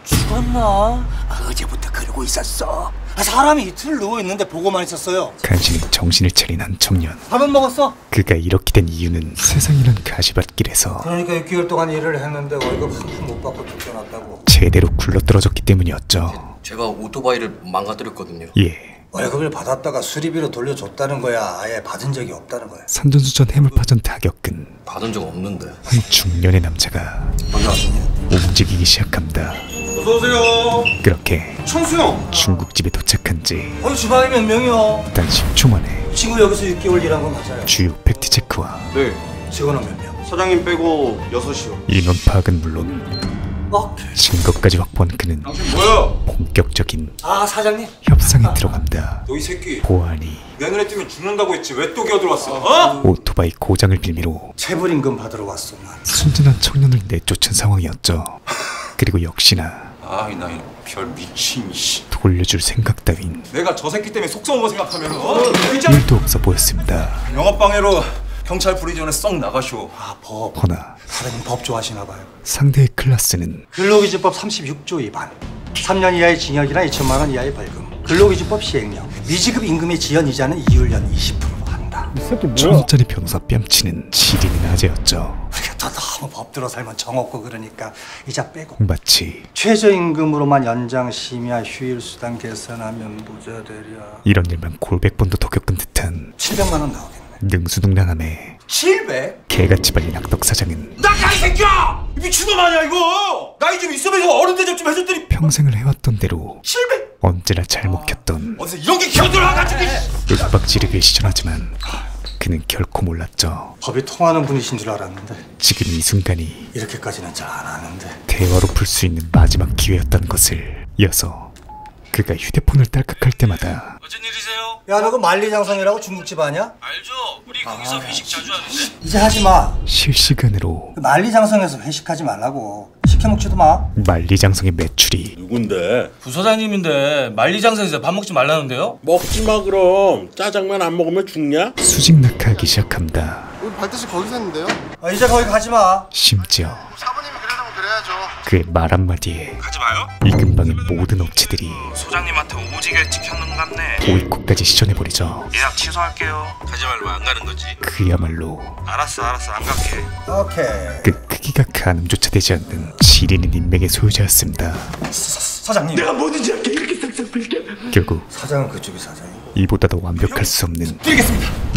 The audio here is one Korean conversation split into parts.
죽었나? 어제부터 그러고 있었어. 사람이 이틀 누워있는데 보고만 있었어요. 간신히 정신을 차린 한 청년. 밥은 먹었어? 그가 이렇게 된 이유는 세상이란 가시밭길에서 그러니까 6개월 동안 일을 했는데 월급 한 푼 못 받고 쫓겨났다고. 제대로 굴러떨어졌기 때문이었죠. 제가 오토바이를 망가뜨렸거든요. 예. 월급을 받았다가 수리비로 돌려줬다는 거야. 아예 받은 적이 없다는 거야. 산전수전 해물파전 다 겪은 받은 적 없는데. 한 중년의 남자가 언제 왔냐? 움직이기 시작합니다. 어서오세요. 그렇게 청수형. 중국집에 도착한 지 주방이 몇 명이요? 단 10초 만에 친구 여기서 6개월 일한 건 맞아요. 주요 팩트체크와 네, 직원은 몇 명? 사장님 빼고 6이요. 인원 파악은 물론 증거까지 확보한 그는 뭐야? 본격적인 사장님? 협상에 들어간다. 너 이 새끼 보안이 내 눈에 띄면 죽는다고 했지 왜 또 기어들어왔어? 어? 오토바이 고장을 빌미로 체불임금 받으러 왔어. 난. 순진한 청년을 내쫓은 상황이었죠. 그리고 역시나 이 나이 별 미친 씨. 돌려줄 생각 따윈 내가 저 새끼 때문에 속 썩은 거 생각하면 일도 없어 보였습니다. 영업방해로 경찰 부르기 전에 썩 나가쇼. 법. 허나 사장님 법 좋아하시나 봐요. 상대의 클라스는 근로기준법 36조 위반. 3년 이하의 징역이나 2천만 원 이하의 벌금. 근로기준법 시행령. 미지급 임금의 지연 이자는 이율연 20%로 한다. 1,000원짜리 변호사 뺨치는 지린이 낮이었죠. 우리가 더 너무 법 들어 살면 정 없고 그러니까 이자 빼고. 마치 최저임금으로만 연장 심야 휴일 수당 계산하면 부자 되랴. 이런 일만 골백번도 더 겪은 듯한 700만 원 나오겠네. 능수능란함에 700? 개같이 발린 악덕 사장은 나가 이 새끼야! 미친놈 아니야 이거! 나이 좀 있으면서 어른 대접 좀 해줬더니 평생을 해왔던 대로 700? 언제나 잘 먹혔던 어디서 이런 게 기어들어와가지고 윽박지르기에 시전하지만 그는 결코 몰랐죠. 법이 통하는 분이신 줄 알았는데 지금 이 순간이 이렇게까지는 잘 안 하는데. 대화로 풀 수 있는 마지막 기회였다는 것을. 이어서 그가 휴대폰을 딸깍할 때마다 무슨 일이세요? 야, 너 그 만리장성이라고 중국집 아니야? 알죠? 우리 거기서 회식 자주 하는데. 이제 하지 마. 실시간으로 그 만리장성에서 회식하지 말라고. 시켜 먹지도 마. 만리장성의 매출이 누군데? 부서장님인데 만리장성에서 밥 먹지 말라는데요? 먹지마 그럼. 짜장면 안 먹으면 죽냐? 수직낙하하기 시작합니다. 우리 발대시 거기서 했는데요? 이제 거기 가지 마. 심지어 사부님이 그러려면 그래야죠. 그의 말 한마디에 가지 마요. 이 근방의 모든 업체들이 소장님한테 오지게 찍혔는 것 같네. 보이콧까지 시전해버리죠. 예약 취소할게요. 가지 말고 안 가는 거지. 그야말로 알았어 안 갈게. 오케이. 그 크기가 가늠조차 되지 않는 지리는 인맥의 소유자였습니다. 사장님. 내가 뭐든지 할게. 이렇게 싹싹 빌게. 결국 사장은 그쪽이 사장이고. 이보다도 완벽할 수 없는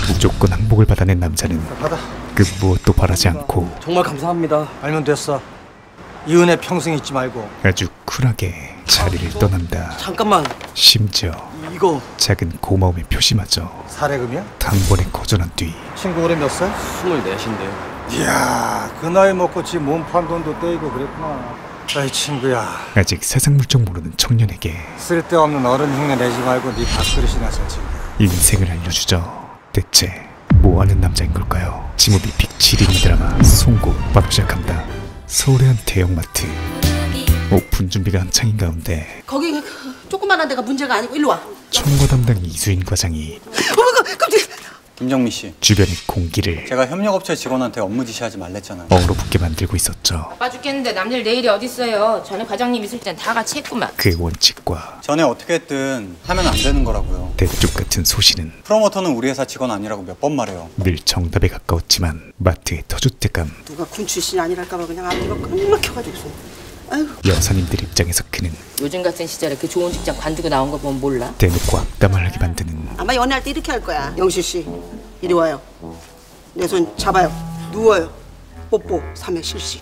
무조건 항복을 받아낸 남자는 받아. 그 무엇도 바라지 않고 정말 감사합니다. 알면 됐어. 이 은혜 평생 잊지 말고. 아주 쿨하게 자리를 떠난다. 잠깐만. 심지어 이거 작은 고마움의 표시마저 사례금이야? 단번에 거절한 뒤 친구 올해 몇 살? 24인데. 이야, 그 나이 먹고 지 몸 판 돈도 떼이고 그랬구나. 아이 친구야, 아직 세상 물정 모르는 청년에게 쓸데없는 어른 흉내 내지 말고 네 밥그릇이나 잘 챙겨. 인생을 알려주죠. 대체 뭐하는 남자인 걸까요? 지모비 픽 지린 드라마 송곳 바로 시작합니다. 서울의 한 대형마트. 오픈 준비가 한창인 가운데 거기 조그만한 데가 문제가 아니고 일로 와. 총괄 담당 이수인 과장이 깜짝이야. 김정미 씨, 주변의 공기를 제가 협력업체 직원한테 업무 지시하지 말랬잖아요. 얼어붙게 만들고 있었죠. 바빠 죽겠는데 남들 내일이 어딨어요. 전에 과장님 있을 땐 다 같이 했구만. 그의 원칙과 전에 어떻게 했든 하면 안 되는 거라고요. 대쪽 같은 소신은 프로모터는 우리 회사 직원 아니라고 몇 번 말해요. 늘 정답에 가까웠지만 마트의 터줏대감 누가 군 출신이 아니랄까봐 그냥 앞뒤가 꽉 막혀가지고. 아이고. 여사님들 입장에서 그는 요즘 같은 시절에 그 좋은 직장 관두고 나온 거 보면 몰라. 대놓고 악담을 하게 만드는 아마 연애할 때 이렇게 할 거야. 영실 씨, 이리 와요. 내 손 잡아요. 누워요. 뽀뽀 3회 실시.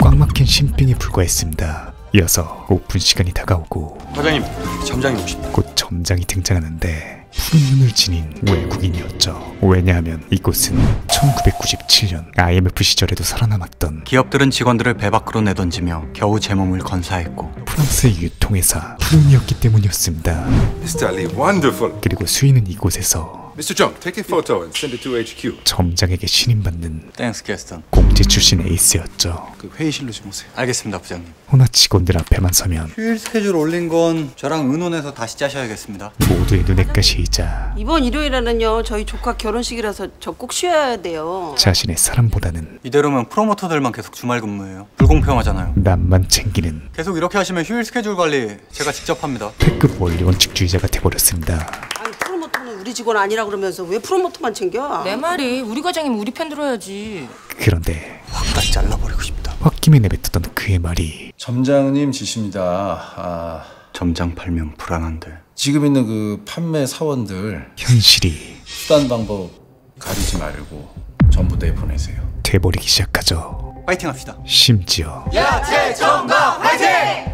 꽉 막힌 신빙에 불과했습니다. 이어서 오픈 시간이 다가오고 과장님, 점장님 오십니다. 곧 점장이 등장하는데 푸른 눈을 지닌 외국인이었죠. 왜냐하면 이곳은 1997년 IMF 시절에도 살아남았던 기업들은 직원들을 배 밖으로 내던지며 겨우 제 몸을 건사했고 프랑스의 유통회사 푸른이었기 때문이었습니다. Mr. Ali, wonderful. 그리고 수인은 이곳에서 Mr. Jung, take a photo and send it to HQ. 점장에게 신임받는 땡스 캐스턴. 공제 출신 에이스였죠. 그 회의실로 좀 오세요. 알겠습니다, 부장님. 허나 직원들 앞에만 서면 휴일 스케줄 올린 건 저랑 의논해서 다시 짜셔야겠습니다. 모두의 눈에 가시이자 이번 일요일에는요 저희 조카 결혼식이라서 저 꼭 쉬어야 돼요. 자신의 사람보다는 이대로면 프로모터들만 계속 주말 근무해요. 불공평하잖아요. 남만 챙기는 계속 이렇게 하시면 휴일 스케줄 관리 제가 직접 합니다. 패급 원리 원칙주의자가 돼버렸습니다. 아니 프로모터는 우리 직원 아니라 그러면서 왜 프로모터만 챙겨? 내 말이 우리 과장님 우리 편 들어야지. 그런데 확까지 잘라버리고 싶다. 홧김에 내뱉었던 그의 말이 점장님 지시입니다. 점장 팔면 불안한데. 지금 있는 그 판매 사원들 현실이 수단 방법 가리지 말고 전부 내보내세요. 돼버리기 시작하죠. 파이팅 합시다. 심지어 야채 정박 화이팅!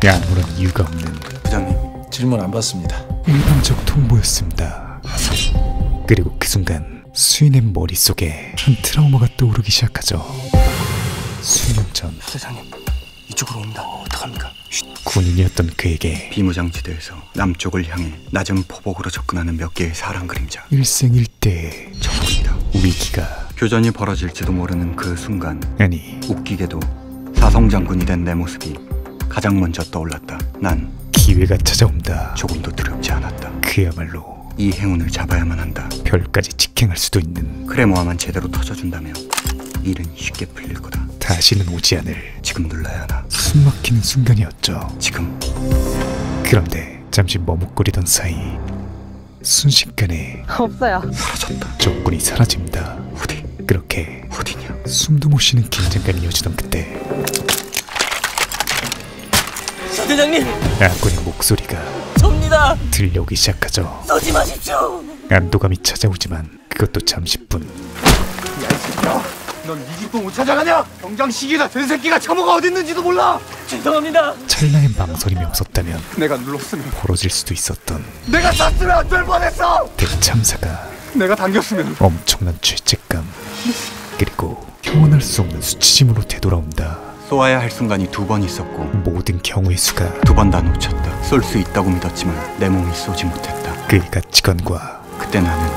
아무런 이유가 없는 부장님. 질문 안 받습니다. 일방적 통보였습니다. 그리고 그 순간 수인의 머릿속에 한 트라우마가 떠오르기 시작하죠. 수년 전 부장님, 이쪽으로 옵니다. 어떡합니까? 군인이었던 그에게 비무장지대에서 남쪽을 향해 낮은 포복으로 접근하는 몇 개의 사람 그림자. 일생일대의 저뿐이다. 위기가 교전이 벌어질지도 모르는 그 순간, 아니 웃기게도 사성장군이 된 내 모습이 가장 먼저 떠올랐다. 난 기회가 찾아온다. 조금도 두렵지 않았다. 그야말로 이 행운을 잡아야만 한다. 별까지 직행할 수도 있는 크레모아만 제대로 터져준다면 일은 쉽게 풀릴 거다. 다시는 오지 않을 지금 눌러야 하나? 숨막히는 순간이었죠. 지금. 그런데 잠시 머뭇거리던 사이 순식간에 없어요. 사라졌다. 적군이 사라집니다. 어디? 그렇게 어디냐? 숨도 못 쉬는 긴장감이 이어지던 그때 서대장님, 아군의 목소리가 접니다. 들려오기 시작하죠. 쏘지 마십시오. 안도감이 찾아오지만 그것도 잠시뿐. 넌 네 집도 못 찾아가냐? 병장 시기다 된 새끼가 참호가 어딨는지도 몰라. 죄송합니다. 찰나의 망설임이 없었다면 내가 눌렀으면, 벌어질 수도 있었던 내가 쐈으면 안 될 뻔했어. 대참사가 내가 당겼으면. 엄청난 죄책감 그리고 형언할 수 없는 수치심으로 되돌아온다. 쏘아야 할 순간이 2번 있었고 모든 경우의 수가 2번 다 놓쳤다. 쏠 수 있다고 믿었지만 내 몸이 쏘지 못했다. 그가 직원과 그때 나는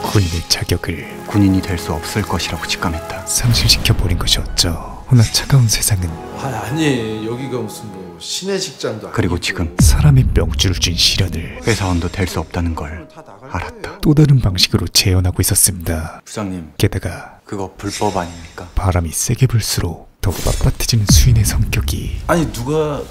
군인의 자격을 군인이 될 수 없을 것이라고 직감했다. 상실시켜버린 것이었죠. 허나 차가운 세상은 아니 여기가 무슨 뭐 시내 직장도 그리고 아니고. 지금 사람의 명줄을 준 시련을 회사원도 될 수 없다는 걸 알았다. 또 다른 방식으로 재현하고 있었습니다. 부장님, 게다가 그거 불법 아닙니까? 바람이 세게 불수록 더 빳빳해지는 수인의 성격이 아니 누가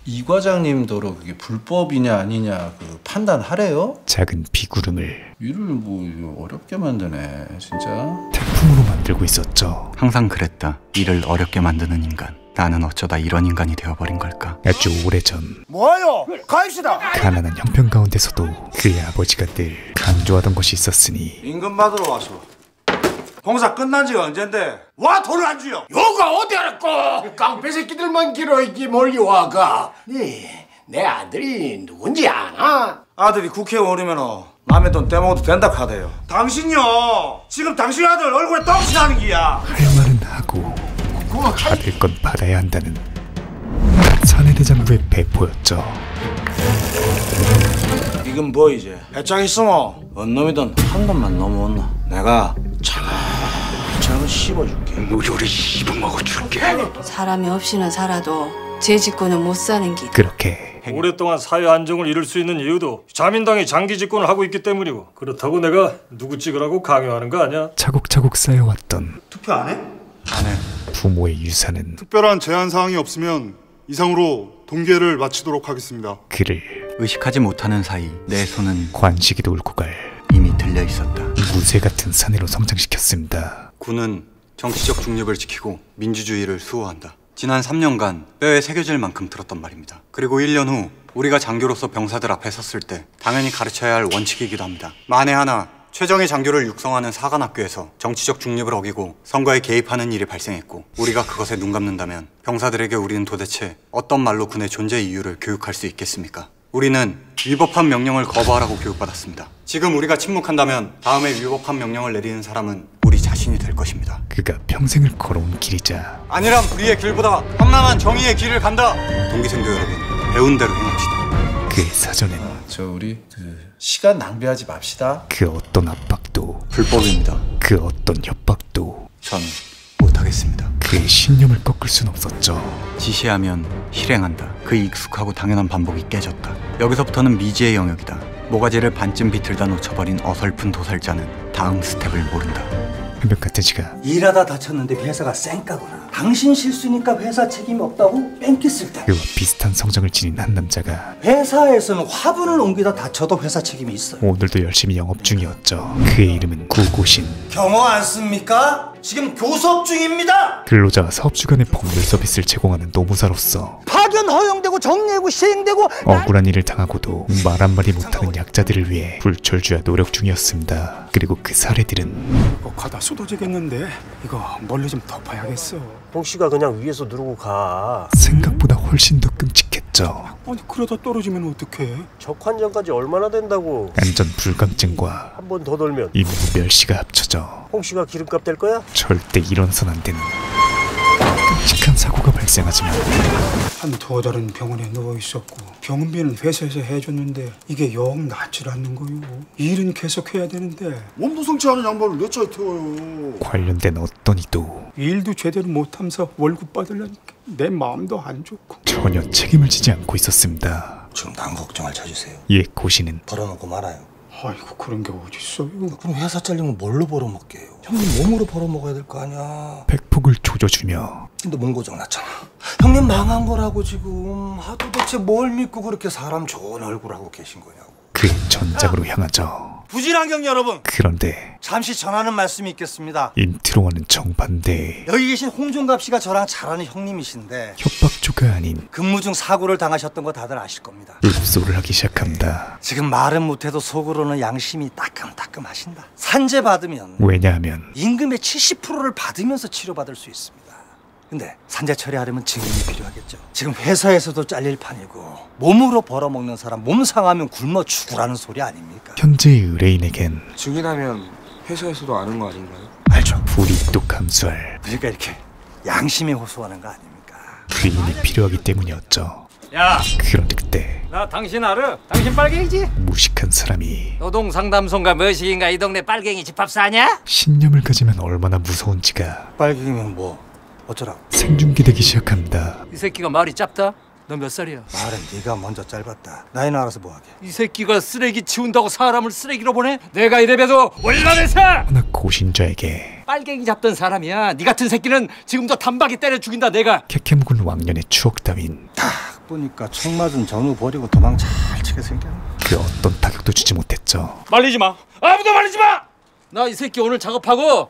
이 과장님더러 그게 불법이냐 아니냐 그 판단하래요? 작은 비구름을 일을 뭐 이거 어렵게 만드네 진짜. 태풍으로 만들고 있었죠. 항상 그랬다. 일을 어렵게 만드는 인간. 나는 어쩌다 이런 인간이 되어버린 걸까? 아주 오래전 뭐하요? 가입시다. 가난한 형편 가운데서도 그의 아버지가 늘 강조하던 것이 있었으니 임금 받으러 와서. 공사 끝난 지가 언젠데 와 돈을 안 주요. 요가 어디 알았고 깡패 새끼들만 길어있기 몰려와가. 내 아들이 누군지 아나? 아들이 국회의원 오면 남의 돈 떼먹어도 된다 카대요. 당신요 지금 당신 아들 얼굴에 떡칠하는 기야. 할 말은 하고 받을 건 받아야 한다는 사내대장부의 배포였죠. 이건 뭐 이제 배짱 있으면 언놈이든 한 놈만 넘어온나 내가 차근차근 씹어줄게. 무료를 씹어먹어줄게. 사람이 없이는 살아도 제 짓고는 못 사는 길. 그렇게 오랫동안 사회 안정을 이룰 수 있는 이유도 자민당이 장기 집권을 하고 있기 때문이고, 그렇다고 내가 누구 찍으라고 강요하는 거 아니야. 차곡차곡 쌓여왔던 투표 안 해? 안 해. 부모의 유산은 특별한 제한 사항이 없으면 이상으로 동계를 마치도록 하겠습니다. 그를 의식하지 못하는 사이 내 손은 관식이도 울고 갈 이미 들려 있었다. 무쇠 같은 사내로 성장시켰습니다. 군은 정치적 중립을 지키고 민주주의를 수호한다. 지난 3년간 뼈에 새겨질 만큼 들었던 말입니다. 그리고 1년 후 우리가 장교로서 병사들 앞에 섰을 때 당연히 가르쳐야 할 원칙이기도 합니다. 만에 하나 최정예 장교를 육성하는 사관학교에서 정치적 중립을 어기고 선거에 개입하는 일이 발생했고, 우리가 그것에 눈 감는다면 병사들에게 우리는 도대체 어떤 말로 군의 존재 이유를 교육할 수 있겠습니까? 우리는 위법한 명령을 거부하라고 교육받았습니다. 지금 우리가 침묵한다면 다음에 위법한 명령을 내리는 사람은 우리 자신이 될 것입니다. 그가 평생을 걸어온 길이자 아니란 불의의 길보다 황당한 정의의 길을 간다. 동기생도 여러분, 배운 대로 행합시다. 그의 사전엔 저 우리 시간 낭비하지 맙시다. 그 어떤 압박도 불법입니다. 그 어떤 협박도 전 못하겠습니다. 그의 신념을 꺾을 순 없었죠. 지시하면 실행한다. 그 익숙하고 당연한 반복이 깨졌다. 여기서부터는 미지의 영역이다. 모가지를 반쯤 비틀다 놓쳐버린 어설픈 도살자는 다음 스텝을 모른다. 한명카테지가 일하다 다쳤는데 회사가 쌩까구나. 당신 실수니까 회사 책임이 없다고 뺑기쓸 때 그와 비슷한 성정을 지닌 한 남자가 회사에서는 화분을 옮기다 다쳐도 회사 책임이 있어요. 오늘도 열심히 영업 중이었죠. 그의 이름은 구고신. 경호 안 씁니까? 지금 교섭 중입니다. 근로자와 사업주 간의 법률 서비스를 제공하는 노무사로서 파견 허용되고 정리되고 시행되고 억울한 일을 당하고도 말 한마디 못하는 약자들을 위해 불철주야 노력 중이었습니다. 그리고 그 사례들은 가다 쏟아지겠는데 이거 멀리 좀 덮어야겠어. 홍씨가 그냥 위에서 누르고 가. 생각보다 훨씬 더 끔찍했죠. 아니 그러다 떨어지면 어떡해? 적환전까지 얼마나 된다고. 안전 불감증과 한 번 더 돌면 임무 멸시가 합쳐져 홍씨가 기름값 될 거야? 절대 일어서는 안 되는 끔찍한 사고가 발생하지만 한 2달은 병원에 누워 있었고 병원비는 회사에서 해줬는데 이게 영 낫질 않는 거요. 일은 계속 해야 되는데 몸도 성치 않은 양반을 내 차에 태워요. 관련된 어떤 이도 일도 제대로 못하면서 월급 받으려니까 내 마음도 안 좋고 전혀 책임을 지지 않고 있었습니다. 지금 남 걱정을 쳐주세요. 이에 고신은 벌어먹고 말아요. 아이고 그런 게 어딨어요. 그럼 회사 잘리면 뭘로 벌어먹게요? 형님 몸으로 벌어먹어야 될 거 아니야. 백폭을 조져주며 근데 몸 고장 났잖아. 형님 망한 거라고 지금. 도대체 뭘 믿고 그렇게 사람 좋은 얼굴 하고 계신 거냐고. 그의 전장으로 향하죠. 부진환경 여러분, 그런데 잠시 전하는 말씀이 있겠습니다. 인트로와는 정반대 여기 계신 홍종갑 씨가 저랑 잘 아는 형님이신데 협박조가 아닌 근무 중 사고를 당하셨던 거 다들 아실 겁니다. 읍소를 하기 시작합니다. 지금 말은 못해도 속으로는 양심이 따끔따끔하신다. 산재 받으면 왜냐하면 임금의 70%를 받으면서 치료받을 수 있습니다. 근데 산재 처리하려면 증인이 필요하겠죠. 지금 회사에서도 잘릴 판이고 몸으로 벌어먹는 사람 몸 상하면 굶어 죽으라는 소리 아닙니까? 현재의 의뢰인에겐 증인하면 회사에서도 아는 거 아닌가요? 알죠. 불이익도 감수할 그러니까 이렇게 양심에 호소하는 거 아닙니까? 귀인이 필요하기 때문이었죠. 야, 그런데 그때 나 당신 알아? 당신 빨갱이지? 무식한 사람이 노동상담소인가 뭐시긴가 이 동네 빨갱이 집합사냐? 신념을 가지면 얼마나 무서운지가 빨갱이면 뭐 어쩌라고? 생중계되기 시작합니다. 이 새끼가 말이 짧다? 너 몇 살이야? 말은 네가 먼저 짧았다. 나이는 알아서 뭐하게. 이 새끼가 쓰레기 치운다고 사람을 쓰레기로 보내? 내가 이래봬도 월남에서 하나 고신자에게 빨갱이 잡던 사람이야. 네 같은 새끼는 지금도 단박에 때려 죽인다 내가. 캐캐묵은 왕년의 추억 따윈 딱 보니까 총 맞은 전우 버리고 도망 잘 치게 생겼네. 그 어떤 타격도 주지 못했죠. 말리지 마. 아무도 말리지 마. 나 이 새끼 오늘 작업하고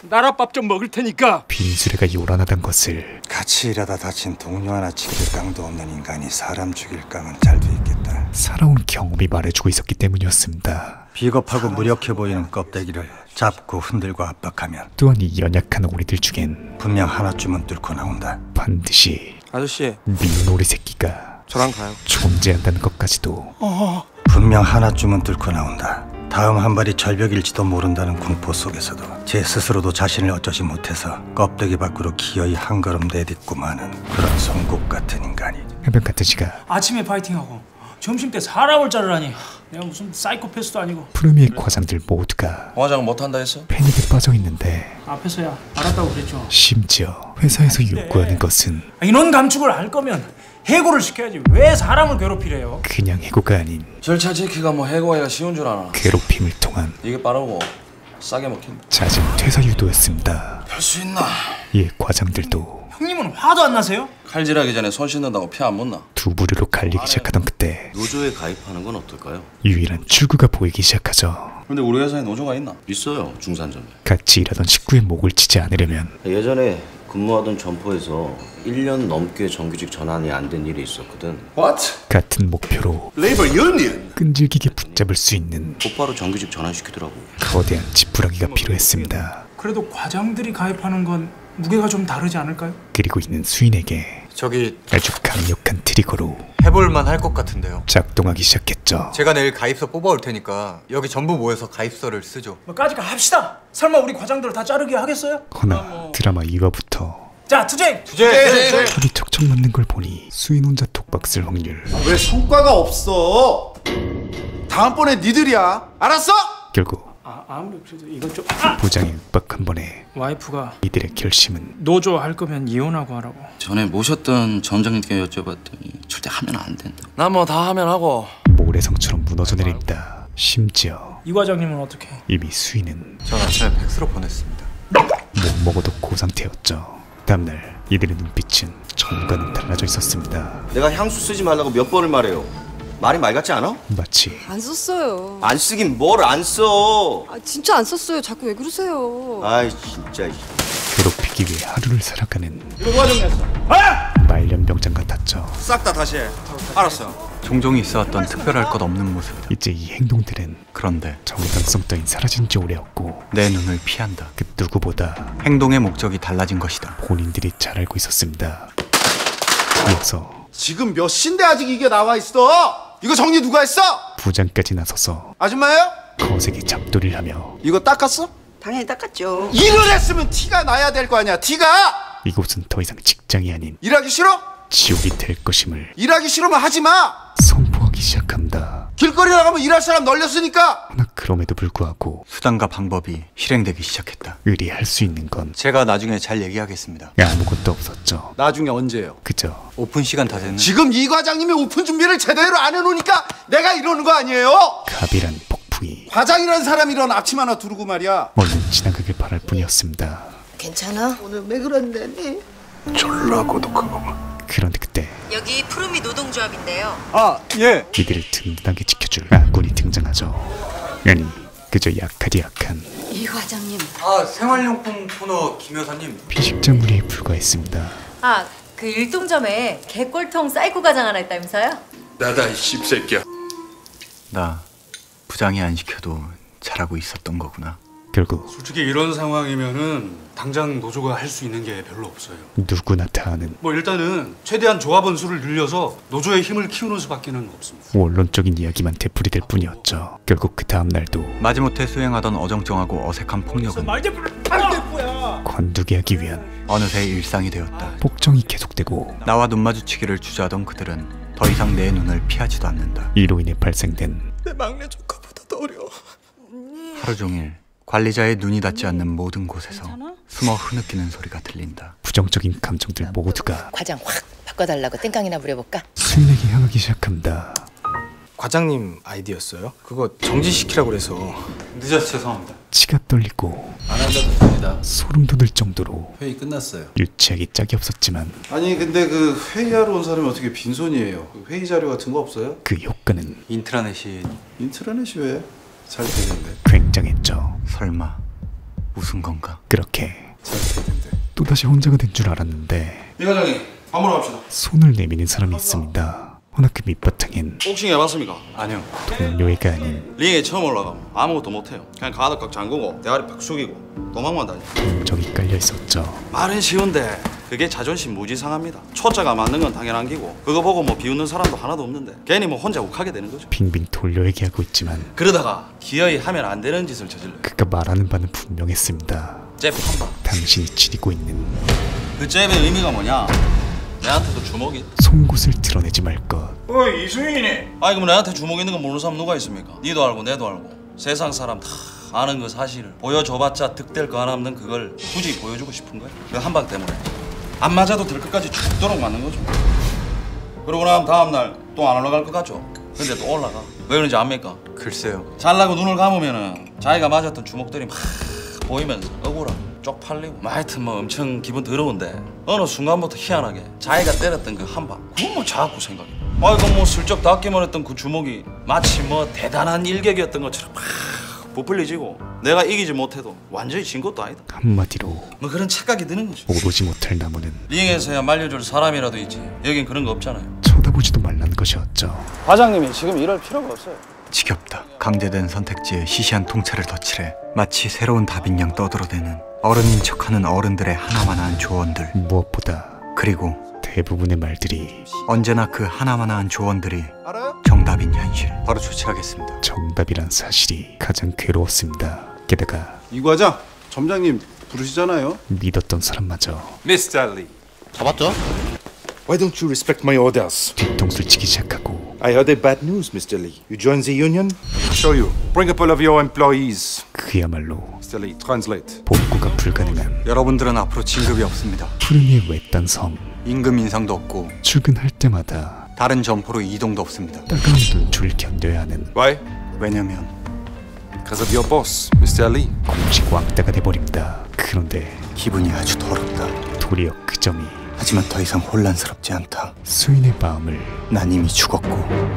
나랏밥 좀 먹을 테니까. 빈수레가 요란하단 것을 같이 일하다 다친 동료 하나 지킬 깡도 없는 인간이 사람 죽일 깡은 잘도 있겠다. 살아온 경험이 말해주고 있었기 때문이었습니다. 비겁하고 무력해 보이는 껍데기를 잡고 흔들고 압박하면 또한 이 연약한 오리들 중엔 분명 하나쯤은 뚫고 나온다. 반드시 아저씨 미운 오리 새끼가 저랑 가요. 존재한다는 것까지도 분명 하나쯤은 뚫고 나온다. 다음 한 발이 절벽일지도 모른다는 공포 속에서도 제 스스로도 자신을 어쩌지 못해서 껍데기 밖으로 기어이 한 걸음 내딛고 마는 그런 송곳 같은 인간이. 한명카테지가 아침에 파이팅하고 점심때 사람을 자르라니. 내가 무슨 사이코패스도 아니고. 푸르미의 과장들 모두가 화장은 못한다 했어? 패닉에 빠져있는데 앞에서야 알았다고 그랬죠. 심지어 회사에서 요구하는 것은 인원 감축을 할 거면 해고를 시켜야지. 왜 사람을 괴롭히래요? 그냥 해고가 아닌 절차 지키가 뭐 해고하기가 쉬운 줄 아나. 괴롭힘을 통한 이게 빠르고 싸게 먹힌다. 잦은 퇴사 유도였습니다. 할 수 있나? 이에 과장들도 형님은 화도 안 나세요? 칼질하기 전에 손 씻는다고 피 안 묻나? 두 부류로 갈리기 시작하던 그때 노조에 가입하는 건 어떨까요? 유일한 출구가 보이기 시작하죠. 근데 우리 회사에 노조가 있나? 있어요, 중산점에. 같이 일하던 식구의 목을 치지 않으려면 예전에 근무하던 점포에서 1년 넘게 정규직 전환이 안 된 일이 있었거든. What? 같은 목표로 Labor Union? 끈질기게 붙잡을 수 있는 곧바로 정규직 전환시키더라고. 거대한 지푸라기가 필요했습니다. 그래도 과장들이 가입하는 건 무게가 좀 다르지 않을까요? 그리고 있는 수인에게 저기 아주 강력한 트리거로 해볼만 할 것 같은데요. 작동하기 시작했죠. 제가 내일 가입서 뽑아올 테니까 여기 전부 모여서 가입서를 쓰죠. 뭐까지 합시다. 설마 우리 과장들 다 자르게 하겠어요? 허나 드라마 2화부터 자, 투쟁! 혈이 척척 맞는 걸 보니 수인 혼자 독박 쓸 확률. 왜 성과가 없어? 다음번에 니들이야. 알았어? 결국 아무리 그래도 이건 좀 부장의 윽박 한 번에 와이프가 이들의 결심은 노조 할 거면 이혼하고 하라고. 전에 모셨던 점장님께 여쭤봤더니 절대 하면 안 된다. 나 뭐 다 하면 하고. 모래성처럼 무너져 내립니다. 심지어 이 과장님은 어떻게? 이미 수인은 전 아침에 팩스로 보냈습니다. 못 먹어도 고 상태였죠. 다음날 이들의 눈빛은 전과는 달라져 있었습니다. 내가 향수 쓰지 말라고 몇 번을 말해요. 말이 말 같지 않아? 마치 안 썼어요. 안 쓰긴 뭘 안 써. 아, 진짜 안 썼어요. 자꾸 왜 그러세요? 아이 진짜. 괴롭히기 위해 하루를 살아가는 이거 누가 정리했어? 말년병장 같았죠. 싹 다 다시 해. 알았어. 종종 있어왔던 특별할 것 없는 모습. 이제 이 행동들은 그런데 정당성 따윈 사라진 지 오래였고 내 눈을 피한다. 그 누구보다 행동의 목적이 달라진 것이다. 본인들이 잘 알고 있었습니다. 이어서 지금 몇 시인데 아직 이게 나와 있어? 이거 정리 누가 했어? 부장까지 나서서 아줌마예요? 거세게 잡돌이를 하며 이거 닦았어? 당연히 닦았죠. 일을 했으면 티가 나야 될 거 아니야. 티가! 이곳은 더 이상 직장이 아닌 일하기 싫어? 지옥이 될 것임을 일하기 싫으면 하지 마. 선포하기 시작합니다. 길거리 나가면 일할 사람 널렸으니까. 하나 그럼에도 불구하고 수단과 방법이 실행되기 시작했다. 의리할 수 있는 건 제가 나중에 잘 얘기하겠습니다. 아무것도 없었죠. 나중에 언제요? 그저 오픈 시간 다 됐는데 지금 이 과장님이 오픈 준비를 제대로 안 해놓으니까 내가 이러는 거 아니에요? 갑이란 폭풍이 과장이란 사람이 이런 앞침 하나 두르고 말이야. 얼른 지나가길 바랄 뿐이었습니다. 괜찮아? 오늘 왜 그런데? 졸라 고독하고. 그런데 그때 여기 푸르미 노동조합인데요. 아, 예. 이들을 든든하게 지켜줄 아군이 등장하죠. 아니 그저 약하디 약한 이 과장님. 아, 생활용품 코너 김 여사님. 피식자 무리에 불과했습니다. 아, 그 일동점에 개꼴통 사이코 과장 하나 있다면서요? 나다 이 씹새끼야. 나 부장이 안 시켜도 잘하고 있었던 거구나. 결국 솔직히 이런 상황이면은 당장 노조가 할 수 있는 게 별로 없어요. 누구나 다 아는 뭐 일단은 최대한 조합원 수를 늘려서 노조의 힘을 키우는 수밖에는 없습니다. 원론적인 이야기만 되풀이될 뿐이었죠. 결국 그 다음 날도 마지못해 수행하던 어정쩡하고 어색한 폭력은 관두게 하기 위한 어느새 일상이 되었다. 폭정이 계속되고 나와 눈 마주치기를 주저하던 그들은 더 이상 내 눈을 피하지도 않는다. 이로 인해 발생된 내 막내 조카보다 더 어려워. 하루 종일 관리자의 눈이 닿지 않는 모든 곳에서 숨어 흐느끼는 소리가 들린다. 부정적인 감정들 모두가 과장 확 바꿔달라고 땡깡이나 부려볼까? 수인에게 향하기 시작합니다. 과장님 아이디였어요? 그거 정지시키라고 그래서. 늦어서 죄송합니다. 치가 떨리고 안 한다도 됩니다. 소름 돋을 정도로 회의 끝났어요. 유치하기 짝이 없었지만 아니 근데 그 회의하러 온 사람이 어떻게 빈손이에요? 그 회의 자료 같은 거 없어요? 그 효과는 인트라넷이 왜? 잘 되는데. 굉장했죠. 설마 웃은 건가? 그렇게 잘 되는데. 또다시 혼자가 된 줄 알았는데 이 과장님 밥 먹으러 갑시다. 손을 내미는 사람이 있습니다. 허나 그 밑바탕엔 복싱 해봤습니까? 아니요. 동료애가 아닌 링에 처음 올라가면 아무것도 못해요. 그냥 가득 잠그고 대가리 팍 숙이고 도망만 다녀. 동정이 깔려 있었죠. 말은 쉬운데 그게 자존심 무지 상합니다. 초짜가 맞는 건 당연한 기고 그거 보고 뭐 비웃는 사람도 하나도 없는데 괜히 뭐 혼자 욱하게 되는 거죠. 빙빙 돌려 얘기하고 있지만 그러다가 기어이 하면 안 되는 짓을 저질러요. 그가 말하는 바는 분명했습니다. 잽 한 방. 당신이 지니고 있는 그 잽의 의미가 뭐냐? 내한테도 주먹이 있다. 송곳을 드러내지 말 것. 어이 이승윤이. 아니 그럼 내한테 주먹 있는 거 모르는 사람 누가 있습니까? 니도 알고 내도 알고 세상 사람 다 아는 그 사실을 보여줘봤자 득될 거 하나 없는 그걸 굳이 보여주고 싶은 거야? 그 한 방 때문에 안 맞아도 될 것까지 죽도록 맞는 거죠. 그러고 나면 다음날 또 안 올라갈 것 같죠? 근데 또 올라가. 왜 그런지 압니까? 글쎄요. 잘나고 눈을 감으면은 자기가 맞았던 주먹들이 막 보이면서 억울하고 쪽팔리고 하여튼 뭐 엄청 기분 더러운데 어느 순간부터 희한하게 자기가 때렸던 그 한 방 그것만 자꾸 생각해. 아이고 뭐 슬쩍 닿기만 했던 그 주먹이 마치 뭐 대단한 일격이었던 것처럼 막 부풀리지고 내가 이기지 못해도 완전히 진 것도 아니다. 한마디로 뭐 그런 착각이 드는 거죠. 오르지 못할 나무는 링에서야 말려줄 사람이라도 있지 여긴 그런 거 없잖아요. 쳐다보지도 말란 것이었죠. 과장님이 지금 이럴 필요가 없어요. 지겹다. 강제된 선택지에 시시한 통찰을 덧칠해 마치 새로운 답인 양 떠들어대는 어른인 척하는 어른들의 하나만한 조언들. 무엇보다 그리고 대부분의 말들이 언제나 그 하나만한 조언들이 정답인 현실. 바로 조치하겠습니다. 정답이란 사실이 가장 괴로웠습니다. 게다가 이 과장 점장님 부르시잖아요. 믿었던 사람마저 Mr. Lee. 잡았죠? Why don't you respect my orders? 뒤통수를 치기 시작하고 I heard a bad news, Mr. Lee. You joined the union? show you. Bring up all of your employees. 그야말로 Mr. Lee, translate. 복구가 불가능한 여러분들은 앞으로 진급이 없습니다. 푸른이의 외딴 섬. 임금 인상도 없고 출근할 때마다 다른 점포로 이동도 없습니다. 따가운 눈초를 견뎌야 하는. Why? 왜냐면 Because of your boss, Mr. Lee. 공식 왕따가 돼버립니다. 그런데 기분이 아주 더럽다. 도리어 그 점이 하지만 더 이상 혼란스럽지 않다. 수인의 마음을 난 이미 죽었고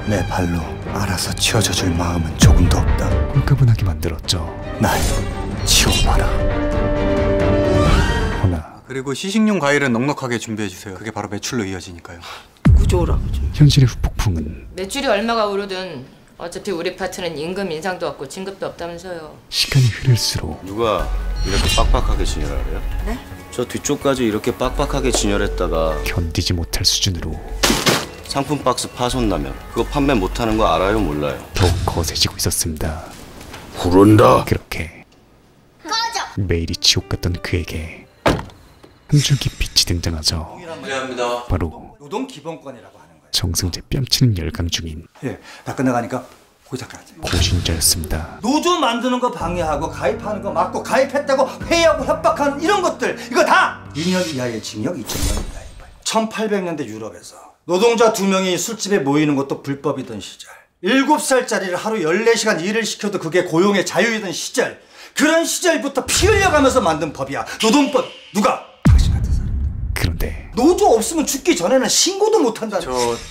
내 발로 알아서 치워져 줄 마음은 조금도 없다. 홀가분하게 만들었죠. 날 치워봐라. 허나 그리고 시식용 과일은 넉넉하게 준비해주세요. 그게 바로 매출로 이어지니까요. 구조라. 현실의 후폭풍은 매출이 얼마가 오르든 어차피 우리 파트는 임금 인상도 없고 진급도 없다면서요. 시간이 흐를수록 누가 이렇게 빡빡하게 진열하래요? 네? 저 뒤쪽까지 이렇게 빡빡하게 진열했다가 견디지 못할 수준으로 상품 박스 파손 나면 그거 판매 못하는 거 알아요 몰라요? 더욱 거세지고 있었습니다. 그런다. 그렇게 매일이 지옥 같던 그에게 한 줄기 빛이 등장하죠. 미안합니다. 바로 노동 기본권이라고 하는 거예요. 정승재 뺨치는 열강 중인 예, 다 끝나가니까 거기 잠깐 앉아. 고신자였습니다. 노조 만드는 거 방해하고 가입하는 거 막고 가입했다고 회의하고 협박하는 이런 것들 이거 다 2년 이하의 징역 2천만 원 이하의 벌. 1800년대 유럽에서 노동자 2명이 술집에 모이는 것도 불법이던 시절 7살짜리를 하루 14시간 일을 시켜도 그게 고용의 자유이던 시절 그런 시절부터 피 흘려가면서 만든 법이야. 노동법. 누가? 당신 같은 사람. 그런데 노조 없으면 죽기 전에는 신고도 못한다.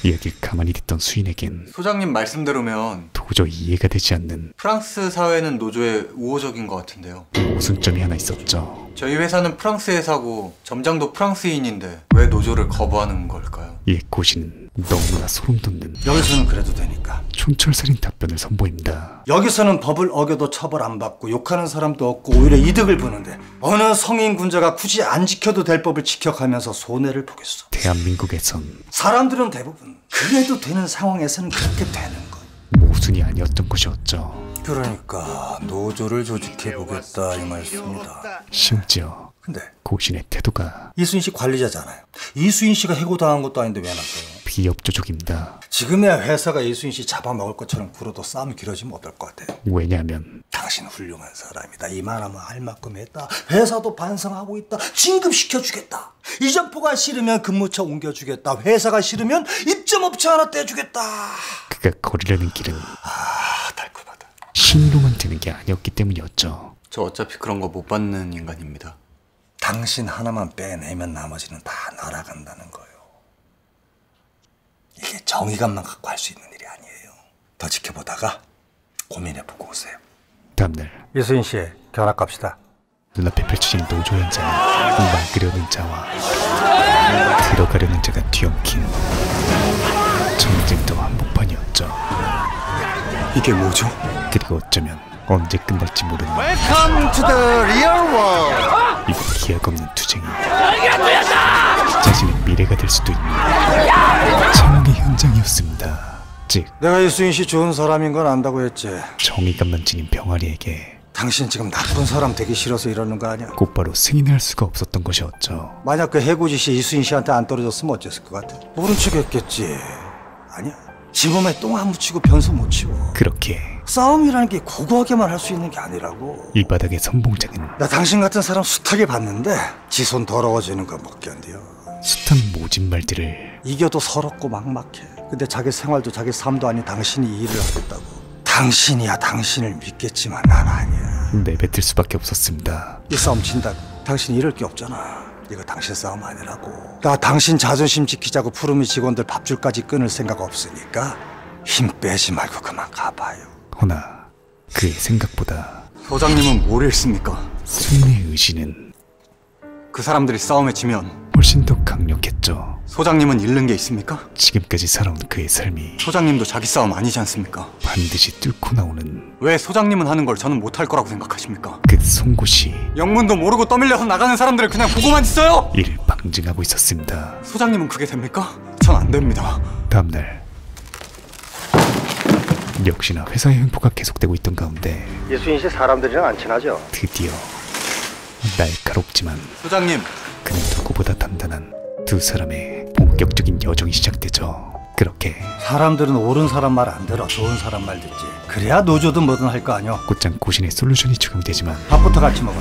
이야기를 가만히 듣던 수인에겐 소장님 말씀대로면 도저히 이해가 되지 않는 프랑스 사회는 노조에 우호적인 것 같은데요. 모순점이 하나 있었죠. 저희 회사는 프랑스 회사고 점장도 프랑스인인데 왜 노조를 거부하는 걸까요? 이에 고신은 너무나 소름 돋는 여기서는 그래도 되니까. 촌철살인 답변을 선보입니다. 여기서는 법을 어겨도 처벌 안 받고 욕하는 사람도 없고 오히려 이득을 보는데 어느 성인 군자가 굳이 안 지켜도 될 법을 지켜가면서 손해를 보겠어. 대한민국에선 사람들은 대부분 그래도 되는 상황에서는 그렇게 되는 거야. 모순이 아니었던 것이었죠. 그러니까 노조를 조직해보겠다 이 말씀이다. 심지어 근데 고신의 태도가 이수인 씨 관리자잖아요. 이수인 씨가 해고당한 것도 아닌데 왜 났어요? 비협조적입니다. 지금의 회사가 이수인 씨 잡아먹을 것처럼 굴어도 싸움이 길어지면 어떨 것 같아요? 왜냐하면 당신 훌륭한 사람이다. 이만하면 할 만큼 했다. 회사도 반성하고 있다. 진급시켜주겠다. 이 점포가 싫으면 근무처 옮겨주겠다. 회사가 싫으면 입점업체 하나 떼주겠다. 그가 걸으려는 길은 달콤하다. 신로만 되는 게 아니었기 때문이었죠. 저 어차피 그런 거 못 받는 인간입니다. 당신 하나만 빼내면 나머지는 다 날아간다는 거예요. 이게 정의감만 갖고 할 수 있는 일이 아니에요. 더 지켜보다가 고민해보고 오세요. 다음날 이수인 씨 견학 갑시다. 눈앞에 펼쳐진 노조 현장은 막으려는 자와 들어가려는 자가 뒤엉킨 전쟁도 한복판이었죠. 이게 뭐죠? 그리고 어쩌면 언제 끝날지 모르는 Welcome to the real world. 이 기약 없는 투쟁이 자신의 미래가 될 수도 있는 창의 현장이었습니다. 즉 내가 이수인 씨 좋은 사람인 건 안다고 했지. 정의감만 지닌 병아리에게 당신 지금 나쁜 사람 되기 싫어서 이러는 거 아니야? 곧바로 승인할 수가 없었던 것이었죠. 만약 그 해고지 씨 이수인 씨한테 안 떨어졌으면 어땠을 것 같아? 모른 척 했겠지. 아니야. 지 몸에 똥 안 묻히고 변소 못 치워. 그렇게 싸움이라는 게 고고하게만 할 수 있는 게 아니라고. 이 바닥의 선봉장은 나 당신 같은 사람 숱하게 봤는데 지 손 더러워지는 거 못 견뎌. 숱한 모진 말들을 이겨도 서럽고 막막해. 근데 자기 생활도 자기 삶도 아닌 당신이 일을 하겠다고. 당신이야 당신을 믿겠지만 난 아니야. 내뱉을 수밖에 없었습니다. 이 싸움 진다고 당신이 이럴 게 없잖아. 이거 당신 싸움 아니라고. 나 당신 자존심 지키자고 푸르미 직원들 밥줄까지 끊을 생각 없으니까 힘 빼지 말고 그만 가봐요. 허나 그의 생각보다 소장님은 뭘 읽습니까? 수인의 의지는 그 사람들이 싸움에 지면 훨씬 더 강력했죠. 소장님은 잃는 게 있습니까? 지금까지 살아온 그의 삶이 소장님도 자기 싸움 아니지 않습니까? 반드시 뚫고 나오는 왜 소장님은 하는 걸 저는 못할 거라고 생각하십니까? 그 송곳이 영문도 모르고 떠밀려서 나가는 사람들을 그냥 보고만 있어요! 이를 방증하고 있었습니다. 소장님은 그게 됩니까? 전 안 됩니다. 다음날 역시나 회사의 횡포가 계속되고 있던 가운데 이수인 씨 사람들이랑 안 친하죠? 드디어 날카롭지만 소장님 그는 누구보다 단단한 두 사람의 본격적인 여정이 시작되죠. 그렇게 사람들은 옳은 사람 말 안 들어. 좋은 사람 말 듣지. 그래야 노조든 뭐든 할 거 아니야. 곧장 고신의 솔루션이 적용되지만 밥부터 같이 먹어.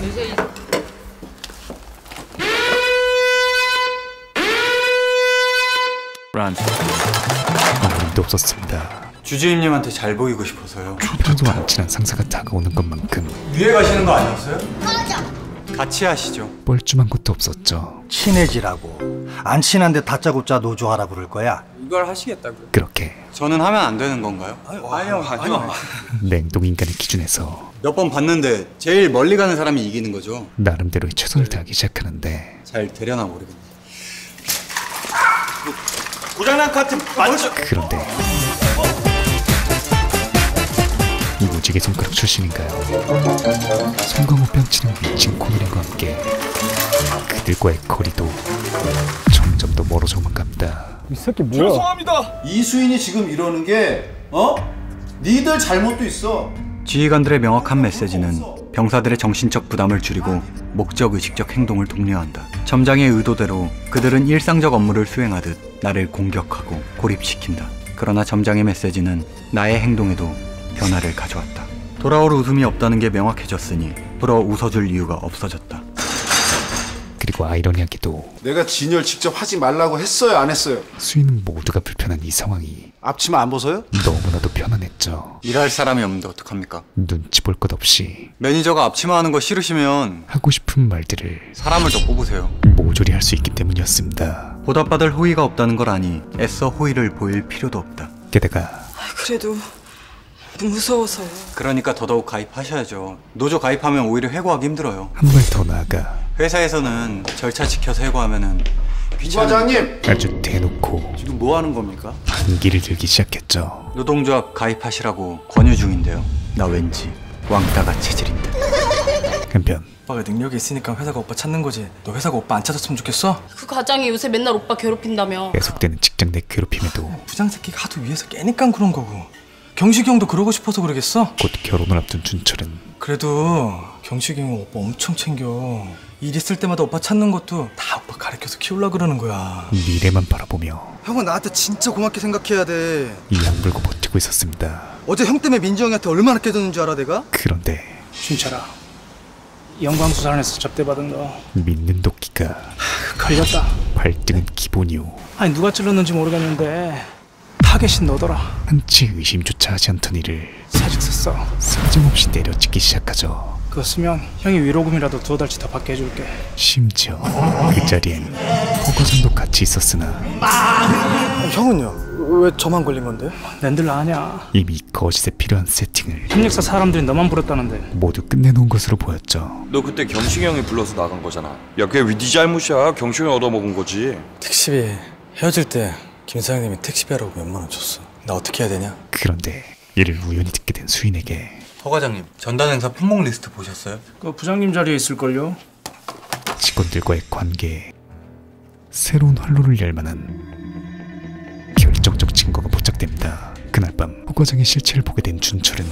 아무 일도 없었습니다. 주주임님한테 잘 보이고 싶어서요. 평소 안 친한 상사가 다가오는 것만큼 위에 가시는 거 아니었어요? 같이 하시죠. 뻘쭘한 것도 없었죠. 친해지라고. 안 친한데 다짜고짜 노조하라 부를 거야. 이걸 하시겠다고. 그렇게 저는 하면 안 되는 건가요? 아니요. 냉동인간의 기준에서 몇 번 봤는데 제일 멀리 가는 사람이 이기는 거죠. 나름대로의 최선을 다하기 시작하는데 잘 되려나 모르겠네. 고장난 카트 맞죠? 그런데 무지개 손가락 출신인가요? 송강호 뺨치는 미친 코미디과 함께 그들과의 거리도 점점 더 멀어져만 갑니다. 이 새끼 뭐야? 죄송합니다. 이수인이 지금 이러는 게 니들 잘못도 있어. 지휘관들의 명확한 메시지는 병사들의 정신적 부담을 줄이고 목적의식적 행동을 독려한다. 점장의 의도대로 그들은 일상적 업무를 수행하듯 나를 공격하고 고립시킨다. 그러나 점장의 메시지는 나의 행동에도 변화를 가져왔다. 돌아올 웃음이 없다는 게 명확해졌으니 불어 웃어줄 이유가 없어졌다. 그리고 아이러니하게도 내가 진열 직접 하지 말라고 했어요, 안 했어요? 수인은 모두가 불편한 이 상황이 앞치마 안 벗어요? 너무나도 편안했죠. 일할 사람이 없는데 어떡합니까? 눈치 볼 것 없이 매니저가 앞치마 하는 거 싫으시면 하고 싶은 말들을 사람을 더 뽑으세요. 모조리 할 수 있기 때문이었습니다. 보답받을 호의가 없다는 걸 아니 애써 호의를 보일 필요도 없다. 게다가 그래도 무서워서요. 그러니까 더더욱 가입하셔야죠. 노조 가입하면 오히려 해고하기 힘들어요. 한 발 더 나아가 회사에서는 절차 지켜서 해고하면은 과장님! 아주 대놓고 지금 뭐 하는 겁니까? 반기를 들기 시작했죠. 노동조합 가입하시라고 권유 중인데요. 나 왠지 왕따가 체질인데. 한편 오빠가 능력이 있으니까 회사가 오빠 찾는 거지. 너 회사가 오빠 안 찾았으면 좋겠어? 그 과장이 요새 맨날 오빠 괴롭힌다며. 계속되는 직장 내 괴롭힘에도 부장 새끼가 하도 위에서 깨니까 그런 거고. 경식이 형도 그러고 싶어서 그러겠어? 곧 결혼을 앞둔 준철은 그래도 경식이 형 오빠 엄청 챙겨. 일 있을 때마다 오빠 찾는 것도 다 오빠 가르쳐서 키우려고 그러는 거야. 미래만 바라보며 형은 나한테 진짜 고맙게 생각해야 돼. 이 약물고 버티고 있었습니다. 어제 형 때문에 민주 형한테 얼마나 깨졌는 줄 알아 내가? 그런데 준철아, 영광수산에서 접대받은 거 믿는 도끼가 걸렸다. 발등은 기본이오. 아니 누가 찔렀는지 모르겠는데 타겟이 너더라. 한치 의심조차 하지 않던 이를 사직 썼어. 사정없이 내려찍기 시작하죠. 그거 쓰면 형이 위로금이라도 2달치 더 받게 해줄게. 심지어 그 자리엔 허과장도 같이 있었으나 형은요? 왜 저만 걸린 건데? 낸들 아냐. 이미 거짓에 필요한 세팅을 협력사 사람들이 너만 부렸다는데 모두 끝내놓은 것으로 보였죠. 너 그때 경식이 형이 불러서 나간 거잖아. 야 그게 네 잘못이야. 경식이 형이 얻어먹은 거지. 택시비 헤어질 때 김 사장님이 택시비 하라고 몇만 원 줬어. 나 어떻게 해야 되냐? 그런데 이를 우연히 듣게 된 수인에게 허 과장님, 전단 행사 품목 리스트 보셨어요? 그 부장님 자리에 있을걸요? 직원들과의 관계에 새로운 활로를 열 만한 결정적 증거가 포착됩니다. 그날 밤 허 과장의 실체를 보게 된 준철은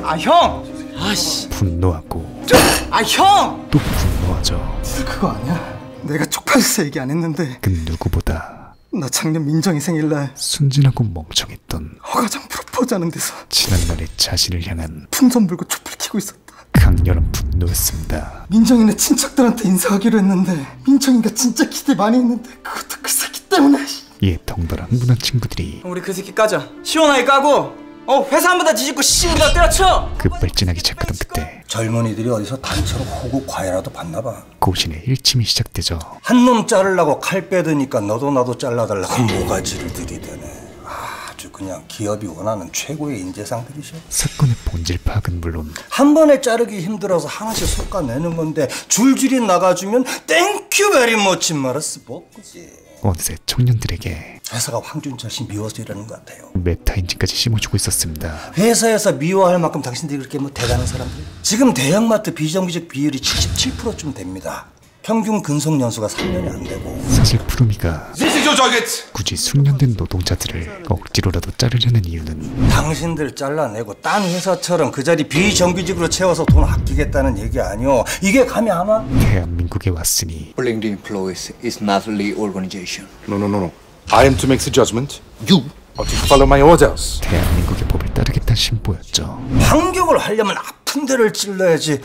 아 형! 아씨 분노하고 아 형! 또 분노하죠. 그거 아니야? 내가 쪽팔려서 얘기 안 했는데 그 누구보다 나 작년 민정이 생일날 순진하고 멍청했던 허가장 프로포즈하는 데서 지난날의 자신을 향한 풍선 불고 촛불 켜고 있었다. 강렬한 분노였습니다. 민정이네 친척들한테 인사하기로 했는데 민정이가 진짜 기대 많이 했는데 그것도 그 새끼 때문에. 이에 덩달아 흥분한 친구들이 우리 그 새끼 까자. 시원하게 까고 회사 한 번 다 뒤집고 씨부다 때려쳐. 급발진하기 시작하던 그때 젊은이들이 어디서 단체로 호구 과외라도 받나 봐. 고신의 일침이 시작되죠. 한 놈 자르려고 칼 빼드니까 너도 나도 잘라달라고 모가지를 들이대네. 아주 그냥 기업이 원하는 최고의 인재상들이셔. 사건의 본질 파악은 물론 한 번에 자르기 힘들어서 하나씩 솎아내는 건데 줄줄이 나가주면 땡큐 베리 머치 말았어 볶지. 어느새 청년들에게 회사가 황준철 씨 미워서 이러는 것 같아요. 메타인지까지 심어주고 있었습니다. 회사에서 미워할 만큼 당신들이 그렇게 뭐 대단한 사람들? 지금 대형마트 비정규직 비율이 77%쯤 됩니다. 평균 근속 연수가 3년이 안 되고. 사실 푸르미가 굳이 숙련된 노동자들을 억지로라도 자르려는 이유는 당신들 잘라내고 딴 회사처럼 그 자리 비정규직으로 채워서 돈 아끼겠다는 얘기 아니오. 이게 감이 안 와? 대한민국에 왔으니 Pulling the employees is not a lead organization. No. I am to make the judgment. You are to follow my orders. 대한민국의 법을 따르겠다는 신보였죠. 반격을 하려면 아픈 데를 찔러야지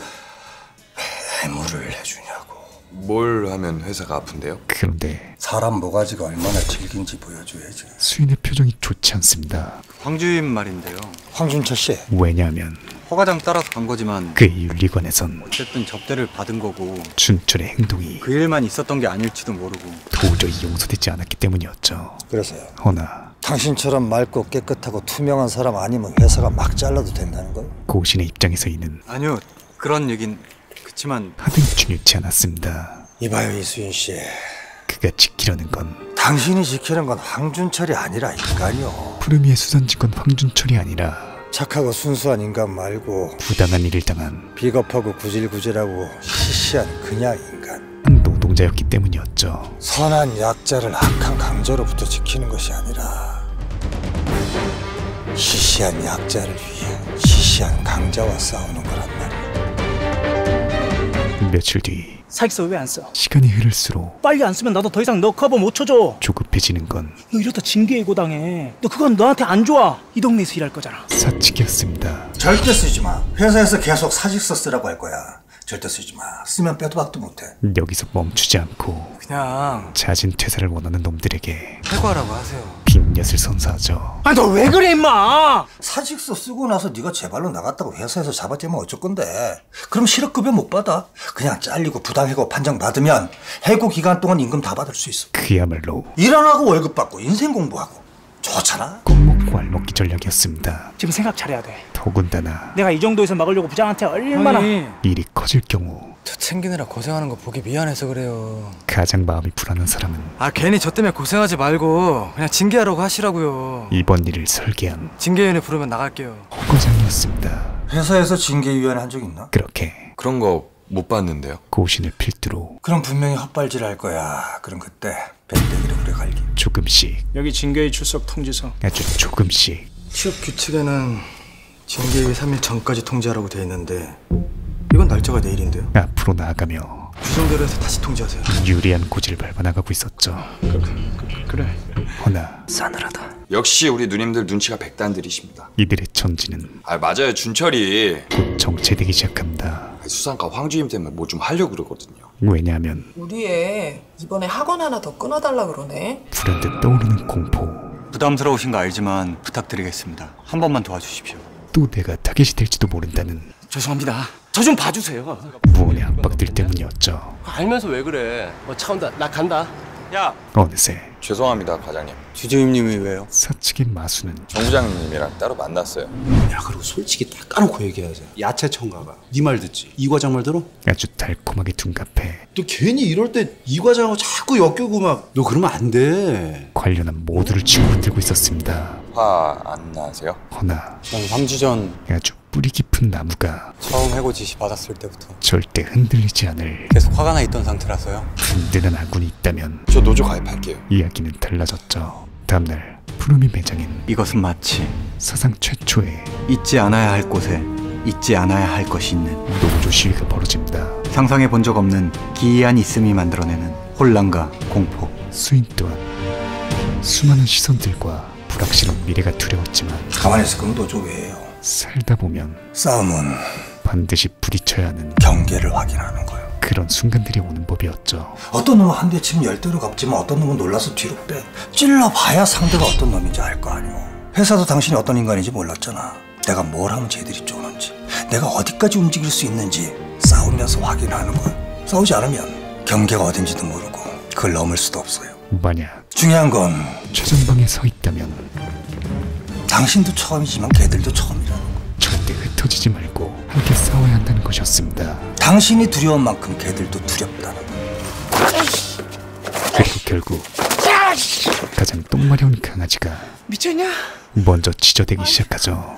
해물을 해주냐고. 뭘 하면 회사가 아픈데요? 그런데 사람 모가지가 얼마나 질긴지 보여줘야지. 수인의 표정이 좋지 않습니다. 황주임 말인데요. 황준철 씨. 왜냐하면 허과장 따라서 간 거지만 그의 윤리관에선 어쨌든 접대를 받은 거고 준철의 행동이 그 일만 있었던 게 아닐지도 모르고 도저히 용서되지 않았기 때문이었죠. 그래서요. 허나 당신처럼 맑고 깨끗하고 투명한 사람 아니면 회사가 막 잘라도 된다는 거예요? 고신의 입장에서 이는 아니요 그런 얘긴 그치만 하등 중요치 않았습니다. 이봐요 이수인 씨. 그가 지키려는 건 당신이 지키는 건 황준철이 아니라 인간이요. 푸르미의 수산직원 황준철이 아니라 착하고 순수한 인간 말고 부당한 일을 당한 비겁하고 구질구질하고 시시한 그냥 인간. 한 노동자였기 때문이었죠. 선한 약자를 악한 강자로부터 지키는 것이 아니라 시시한 약자를 위해 시시한 강자와 싸우는 거란 말이야. 며칠 뒤 사익서 왜 안 써? 시간이 흐를수록 빨리 안 쓰면 나도 더 이상 너 커버 못 쳐줘. 조급해지는 건 너 이러다 징계예고당해. 너 그건 너한테 안 좋아. 이 동네에서 일할 거잖아. 사측이었습니다. 절대 쓰지 마. 회사에서 계속 사직서 쓰라고 할 거야. 절대 쓰지 마. 쓰면 빼도 박도 못해. 여기서 멈추지 않고 그냥 자진 퇴사를 원하는 놈들에게 해고하라고 하세요. 빅엿을 선사하죠. 아 너 왜 그래 임마. 사직서 쓰고 나서 네가 제발로 나갔다고 회사에서 잡아떼면 어쩔 건데. 그럼 실업급여 못 받아. 그냥 잘리고 부당해고 판정 받으면 해고 기간 동안 임금 다 받을 수 있어. 그야말로 일 안 하고 월급 받고 인생 공부하고 좋잖아. 꼭 알먹기 전략이었습니다. 지금 생각 잘해야 돼. 더군다나 내가 이 정도에서 막으려고 부장한테 얼마나. 일이 커질 경우 저 챙기느라 고생하는 거 보기 미안해서 그래요. 가장 마음이 불안한 사람은 괜히 저 때문에 고생하지 말고 그냥 징계하라고 하시라고요. 이번 일을 설계한 징계위원회 부르면 나갈게요. 허과장이었습니다. 회사에서 징계위원회 한 적 있나? 그렇게 그런 거 못 봤는데요. 고신을 필두로 그럼 분명히 헛발질 할 거야. 그럼 그때 밴댕이로 그래 갈기. 조금씩 여기 징계위 출석 통지서. 아주 조금씩 취업 규칙에는 징계위 3일 전까지 통지하라고 돼 있는데 이건 날짜가 내일인데요. 앞으로 나아가며 규정대로 해서 다시 통지하세요. 유리한 고지를 밟아나가고 있었죠. 그래. 허나 싸늘하다. 역시 우리 누님들 눈치가 백단들이십니다. 이들의 전지는 맞아요 준철이 곧 정체되기 시작합니다. 수상과 황주임 때문에 뭐 좀 하려고 그러거든요. 왜냐하면 우리 애 이번에 학원 하나 더 끊어달라 그러네. 불현듯 떠오르는 공포. 부담스러우신 거 알지만 부탁드리겠습니다. 한 번만 도와주십시오. 또 내가 타겟이 될지도 모른다는 죄송합니다. 저 좀 봐주세요. 무언의 압박들 때문이었죠. 알면서 왜 그래? 차 온다. 나 간다. 야 어느새 죄송합니다 과장님. 주재임님이 왜요? 사측의 마수는 정 부장님이랑 따로 만났어요. 야 그리고 솔직히 딱 까놓고 얘기하자. 야채 첨가가 네 말 듣지? 이 과장 말 들어? 아주 달콤하게 둔갑해. 또 괜히 이럴 때 이 과장하고 자꾸 엮이고 막 너 그러면 안 돼. 관련한 모두를 집어들고 있었습니다. 화 안 나세요? 허나 난 3주 전 아주 뿌리 깊은 나무가 처음 해고 지시 받았을 때부터 절대 흔들리지 않을 계속 화가 나 있던 상태라서요. 든든한 아군이 있다면 저 노조 가입할게요. 이야기는 달라졌죠. 다음날 푸르미 매장엔 이것은 마치 사상 최초의 잊지 않아야 할 곳에 잊지 않아야 할 것이 있는 노조 시위가 벌어집니다. 상상해 본 적 없는 기이한 있음이 만들어내는 혼란과 공포. 수인 또한 수많은 시선들과 불확실한 미래가 두려웠지만 가만히 있을 거면 노조 왜요? 살다 보면 싸움은 반드시 부딪혀야 하는 경계를 확인하는 거예요. 그런 순간들이 오는 법이었죠. 어떤 놈은 한 대 치면 10대로 갚지만 어떤 놈은 놀라서 뒤로 빼. 찔러봐야 상대가 어떤 놈인지 알 거 아니오. 회사도 당신이 어떤 인간인지 몰랐잖아. 내가 뭘 하면 쟤들이 쪼는지, 내가 어디까지 움직일 수 있는지 싸우면서 확인하는 거야. 싸우지 않으면 경계가 어딘지도 모르고 그걸 넘을 수도 없어요. 만약 중요한 건 최전방에 서 있다면 당신도 처음이지만 걔들도 처음이라는 거. 절대 흩어지지 말고 함께 싸워야 한다는 것이었습니다. 당신이 두려운 만큼 걔들도 두렵다는 거. 그리고 결국 가장 똥마려운 강아지가 미쳤냐? 먼저 지저대기 시작하죠.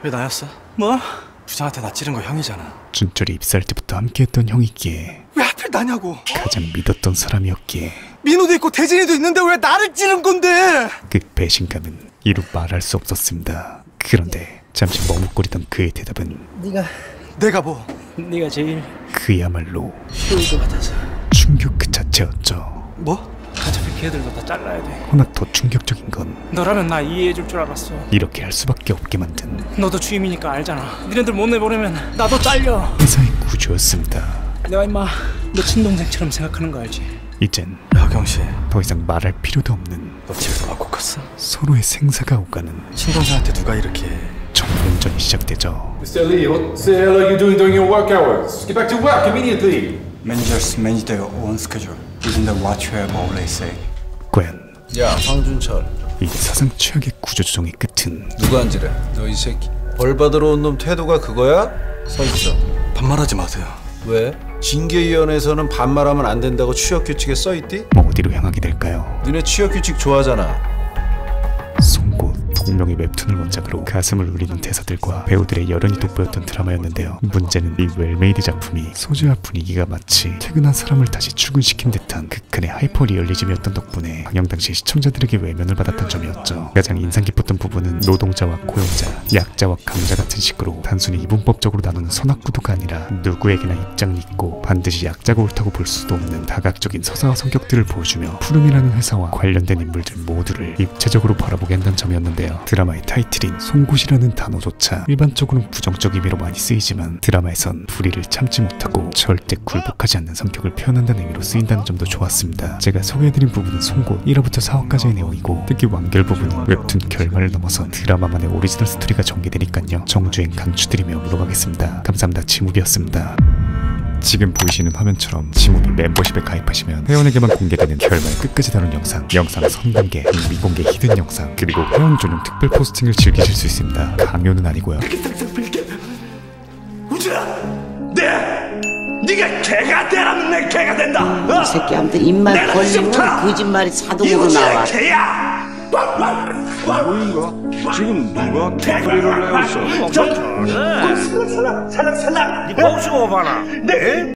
왜 나였어? 뭐? 부장한테 나 찌른 거 형이잖아. 준철이 입사할 때부터 함께했던 형이기에 왜 하필 나냐고. 가장 믿었던 사람이었기에 민호도 있고 대진이도 있는데 왜 나를 찌른 건데. 그 배신감은 이루 말할 수 없었습니다. 그런데 잠시 머뭇거리던 그의 대답은 내가 뭐? 네가 제일 그야말로 쉬울 것 같아서. 충격 그 자체였죠. 뭐? 어차피 걔들도 다 잘라야 돼. 허나 더 충격적인 건 너라면 나 이해해줄 줄 알았어. 이렇게 할 수밖에 없게 만든 너도 주임이니까 알잖아. 니네들 못 내보내면 나도 잘려. 회사의 구조였습니다. 내가 임마 너 친동생처럼 생각하는 거 알지? 이젠 야경씨 더 이상 말할 필요도 없는 너 집에서 맞고 컸어? 서로의 생사가 오가는 친동생한테 누가 이렇게 정면전이 시작되죠. Mr. Lee, what the hell are you doing during your work hours? Get back to work immediately. Managers manage their own schedule. Isn't that what you have always said? 과연 야 황준철, 이 사상 최악의 구조조정의 끝은 누가 앉으래? 너 이 새끼 벌 받으러 온 놈 태도가 그거야? 서 있어. 반말하지 마세요. 왜? 징계위원회에서는 반말하면 안 된다고 취업규칙에 써있디? 어디로 향하게 될까요? 니네 취업규칙 좋아하잖아. 송곳 동명의 웹툰을 원작으로 가슴을 울리는 대사들과 배우들의 열연이 돋보였던 드라마였는데요. 문제는 이 웰메이드 작품이 소재와 분위기가 마치 퇴근한 사람을 다시 출근시킨 듯한 극한의 하이퍼 리얼리즘이었던 덕분에 방영 당시 시청자들에게 외면을 받았던 점이었죠. 가장 인상 깊었던 부분은 노동자와 고용자, 약자와 강자 같은 식으로 단순히 이분법적으로 나누는 선악구도가 아니라 누구에게나 입장이 있고 반드시 약자가 옳다고 볼 수도 없는 다각적인 서사와 성격들을 보여주며 푸름이라는 회사와 관련된 인물들 모두를 입체적으로 바라보게 한다는 점이었는데요. 드라마의 타이틀인 송곳이라는 단어조차 일반적으로는 부정적 의미로 많이 쓰이지만 드라마에선 불의를 참지 못하고 절대 굴복하지 않는 성격을 표현한다는 의미로 쓰인다는 점도 좋았습니다. 제가 소개해드린 부분은 송곳 1화부터 4화까지의 내용이고 특히 완결 부분은 웹툰 결말을 넘어서 드라마만의 오리지널 스토리가 전개되니깐요. 정주행 강추드리며 물러가겠습니다. 감사합니다. 지무비였습니다. 지금 보이시는 화면처럼 지무비 멤버십에 가입하시면 회원에게만 공개되는 결말 끝까지 다룬 영상 선공개, 미공개 히든 영상, 그리고 회원 전용 특별 포스팅을 즐기실 수 있습니다. 강요는 아니고요. 네가 개가 되라면 내 개가 된다. 이 새끼한테 입만 벌리면 거짓말이 자동으로 나와. 개야. 뭐인가? 지금 누가 개소리를 내었어? 살랑. 네 보시고 봐라.